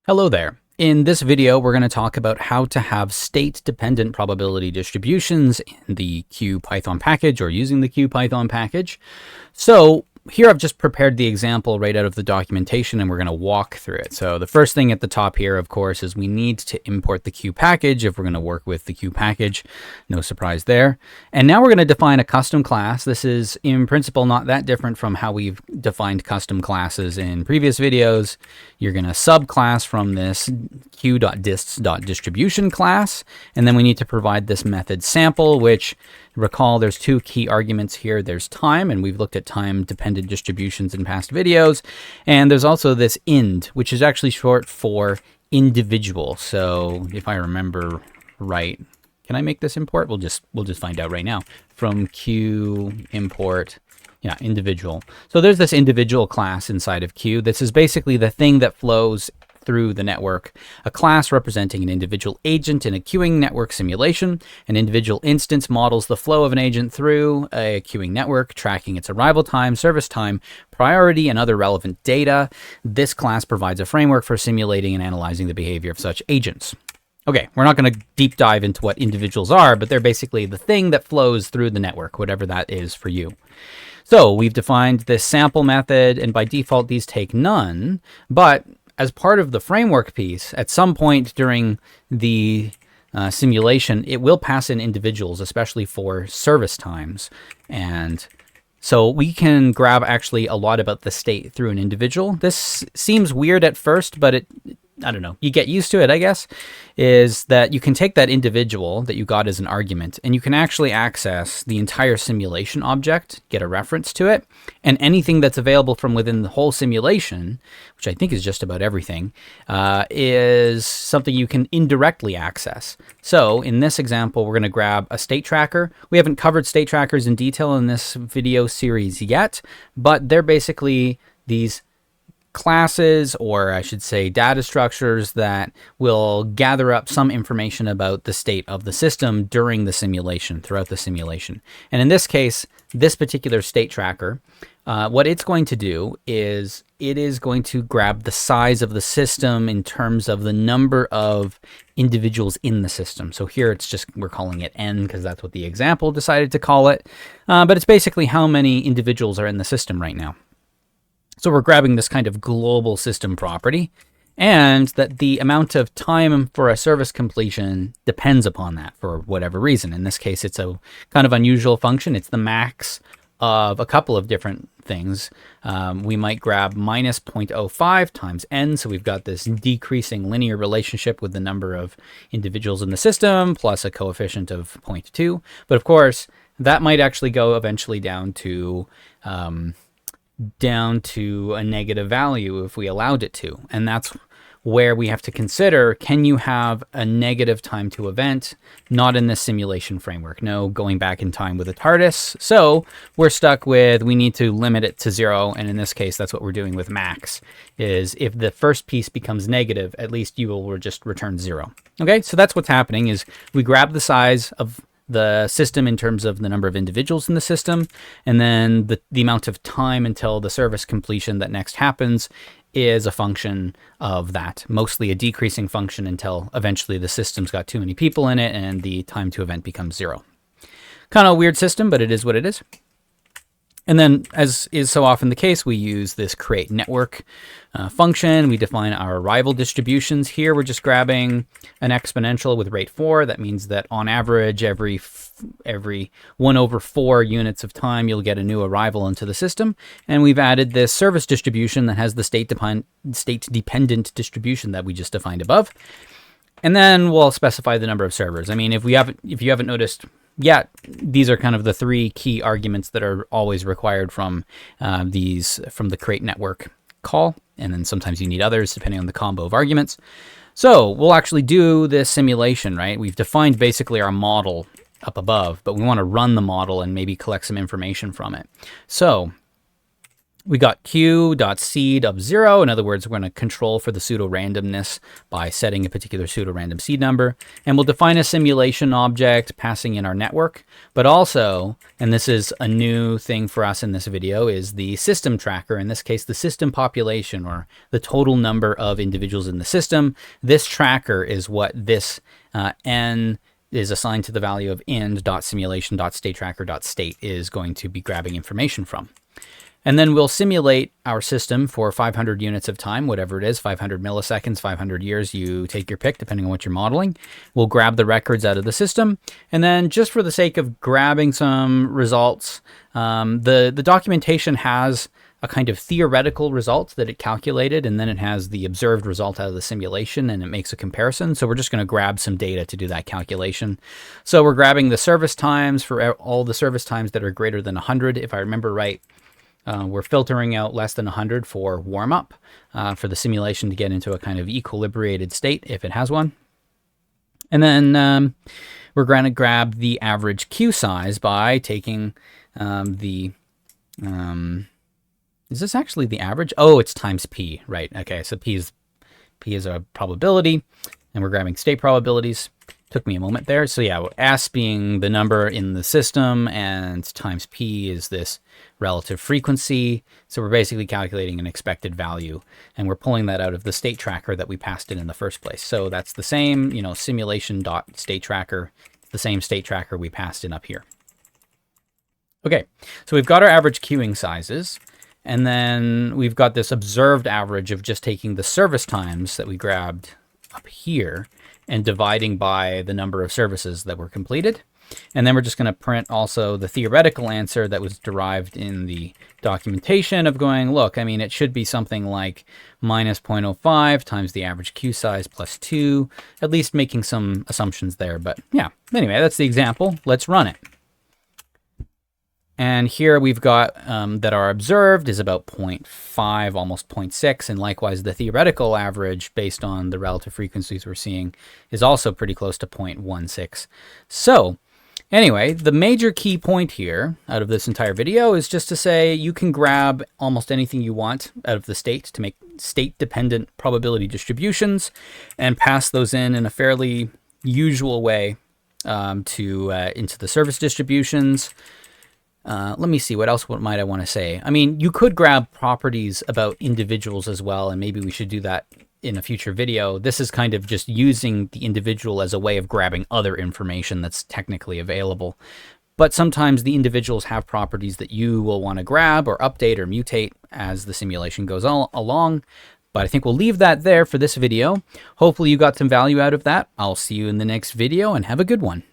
Hello there. In this video, we're going to talk about how to have state-dependent probability distributions in the QPython package or using the QPython package. So here I've just prepared the example right out of the documentation and we're going to walk through it. So the first thing at the top here, of course, is we need to import the Q package if we're going to work with the Q package. No surprise there. And now we're going to define a custom class. This is in principle not that different from how we've defined custom classes in previous videos. You're going to subclass from this q.dists.distribution class, and then we need to provide this method sample, which recall there's two key arguments here. There's time, and we've looked at time-dependent distributions in past videos, and there's also this ind, which is actually short for individual. So if I remember right, can I make this import? We'll just find out right now. From q import, yeah, individual. So there's this individual class inside of Q. This is basically the thing that flows through the network, a class representing an individual agent in a queuing network simulation. An individual instance models the flow of an agent through a queuing network, tracking its arrival time, service time, priority, and other relevant data. This class provides a framework for simulating and analyzing the behavior of such agents. Okay, we're not going to deep dive into what individuals are, but they're basically the thing that flows through the network, whatever that is for you. So we've defined this sample method, and by default, these take none, but as part of the framework piece, at some point during the simulation, it will pass in individuals, especially for service times. And so we can grab actually a lot about the state through an individual. This seems weird at first, but I don't know, you get used to it, I guess, is that you can take that individual that you got as an argument and you can actually access the entire simulation object, get a reference to it, and anything that's available from within the whole simulation, which I think is just about everything, is something you can indirectly access. So in this example, we're going to grab a state tracker. We haven't covered state trackers in detail in this video series yet, but they're basically these classes, or I should say data structures, that will gather up some information about the state of the system during the simulation, throughout the simulation. And in this case, this particular state tracker, what it's going to do is it is going to grab the size of the system in terms of the number of individuals in the system. So here it's just, we're calling it n because that's what the example decided to call it. But it's basically how many individuals are in the system right now. So we're grabbing this kind of global system property, and that the amount of time for a service completion depends upon that for whatever reason. In this case, it's a kind of unusual function. It's the max of a couple of different things. We might grab minus 0.05 times n, so we've got this decreasing linear relationship with the number of individuals in the system, plus a coefficient of 0.2. But of course, that might actually go eventually down to a negative value if we allowed it to. And that's where we have to consider, can you have a negative time to event? Not in this simulation framework. No going back in time with a TARDIS. So we're stuck with, we need to limit it to 0. And in this case, that's what we're doing with max, is if the first piece becomes negative, at least you will just return 0. Okay, so that's what's happening, is we grab the size of the system in terms of the number of individuals in the system, and then the amount of time until the service completion that next happens is a function of that, mostly a decreasing function until eventually the system's got too many people in it and the time to event becomes 0. Kind of a weird system, but it is what it is. And then, as is so often the case, we use this create network function. We define our arrival distributions. Here we're just grabbing an exponential with rate 4. That means that on average, every 1/4 units of time, you'll get a new arrival into the system. And we've added this service distribution that has the state-dependent distribution that we just defined above. And then we'll specify the number of servers. I mean, if you haven't noticed yet, these are kind of the 3 key arguments that are always required from the create network call. And then sometimes you need others depending on the combo of arguments. So we'll actually do this simulation, right? We've defined basically our model up above, but we want to run the model and maybe collect some information from it. So We got q.seed of 0. In other words, we're going to control for the pseudo-randomness by setting a particular pseudo-random seed number. And we'll define a simulation object passing in our network. But also, and this is a new thing for us in this video, is the system tracker. In this case, the system population, or the total number of individuals in the system. This tracker is what this n is assigned to the value of end.simulation.stateTracker.state is going to be grabbing information from. And then we'll simulate our system for 500 units of time, whatever it is, 500 milliseconds, 500 years, you take your pick depending on what you're modeling. We'll grab the records out of the system. And then just for the sake of grabbing some results, the documentation has a kind of theoretical result that it calculated, and then it has the observed result out of the simulation, and it makes a comparison. So we're just going to grab some data to do that calculation. So we're grabbing the service times for all the service times that are greater than 100. If I remember right, we're filtering out less than 100 for warm-up, for the simulation to get into a kind of equilibrated state if it has one. And then we're going to grab the average queue size by taking is this actually the average? Oh, it's times p, right? Okay, so p is a probability, and we're grabbing state probabilities. Took me a moment there. So yeah, S being the number in the system, and times P is this relative frequency. So we're basically calculating an expected value, and we're pulling that out of the state tracker that we passed in the first place. So that's the same, simulation.stateTracker, the same state tracker we passed in up here. Okay, so we've got our average queuing sizes, and then we've got this observed average of just taking the service times that we grabbed up here and dividing by the number of services that were completed. And then we're just going to print also the theoretical answer that was derived in the documentation of going, look, I mean, it should be something like minus 0.05 times the average queue size plus 2, at least making some assumptions there. But yeah, anyway, that's the example. Let's run it. And here we've got that our observed is about 0.5, almost 0.6. And likewise, the theoretical average based on the relative frequencies we're seeing is also pretty close to 0.16. So anyway, the major key point here out of this entire video is just to say you can grab almost anything you want out of the state to make state-dependent probability distributions and pass those in a fairly usual way into the service distributions. Let me see, what else might I want to say? I mean, you could grab properties about individuals as well, and maybe we should do that in a future video. This is kind of just using the individual as a way of grabbing other information that's technically available. But sometimes the individuals have properties that you will want to grab or update or mutate as the simulation goes along. But I think we'll leave that there for this video. Hopefully you got some value out of that. I'll see you in the next video, and have a good one.